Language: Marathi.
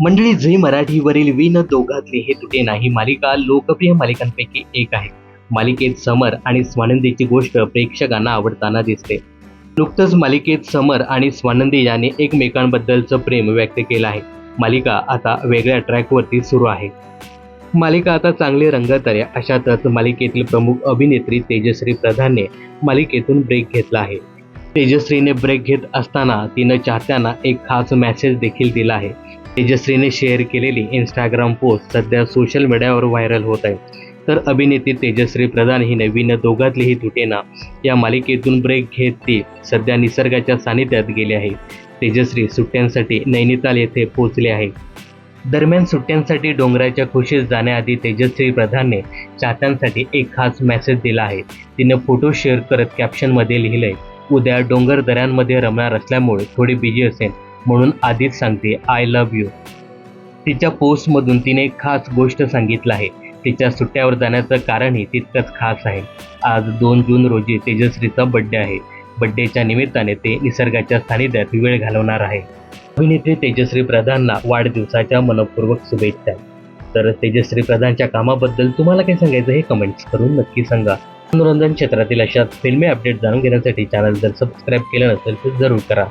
मंडळी, झी मराठीवरील विण दोघातले हे तुटे नाही मालिका लोकप्रिय मालिकांपैकी एक आहे. मालिकेत समर आणि स्वानंदीची गोष्ट प्रेक्षकांना आवडताना दिसते. नुकतंच मालिकेत समर आणि स्वानंदी यांनी एकमेकांबद्दलचं प्रेम व्यक्त केलं आहे. मालिका आता वेगळ्या ट्रॅकवरती सुरू आहे. मालिका आता चांगली रंगत आहे. अशातच मालिकेतील प्रमुख अभिनेत्री तेजश्री प्रधानने मालिकेतून ब्रेक घेतला आहे. तेजश्रीने ब्रेक घेत असताना तिनं चाहत्यांना एक खास मेसेज देखील दिला आहे. तेजश्रीने शेअर केलेली इंस्टाग्राम पोस्ट सध्या सोशल मीडियावर व्हायरल होत आहे. तर अभिनेत्री तेजश्री प्रधान ही नवीन दोघातलीही तुटेना या मालिकेतून ब्रेक घेत ती सध्या निसर्गाच्या सानिध्यात गेली आहे. तेजश्री सुट्ट्यांसाठी नैनिताल येथे पोहोचले आहे. दरम्यान सुट्ट्यांसाठी डोंगराच्या खुशीत जाण्याआधी तेजश्री प्रधानने चाहत्यांसाठी एक खास मेसेज दिला आहे. तिनं फोटो शेअर करत कॅप्शनमध्ये लिहिलंय, उद्या डोंगर दऱ्यांमध्ये रमणार असल्यामुळे थोडी बिझी असेल म्हणून आधीच सांगते आय लव्ह यू. तिच्या पोस्टमधून तिने एक खास गोष्ट सांगितलं आहे. तिच्या सुट्ट्यावर जाण्याचं कारणही तितकंच खास आहे. आज 2 जून रोजी तेजश्रीचा बड्डे आहे. बड्डेच्या निमित्ताने ते निसर्गाच्या सानिध्यात वेळ घालवणार आहे. अभिनेत्री तेजश्री प्रधानना वाढदिवसाच्या मनपूर्वक शुभेच्छा. तर तेजश्री प्रधानच्या कामाबद्दल तुम्हाला काय सांगायचं हे कमेंट्स करून नक्की सांगा. मनोरंजन क्षेत्रातील अशाच फिल्मी अपडेट जाणून घेण्यासाठी चॅनल जर सबस्क्राईब केलं नसेल तर जरूर करा.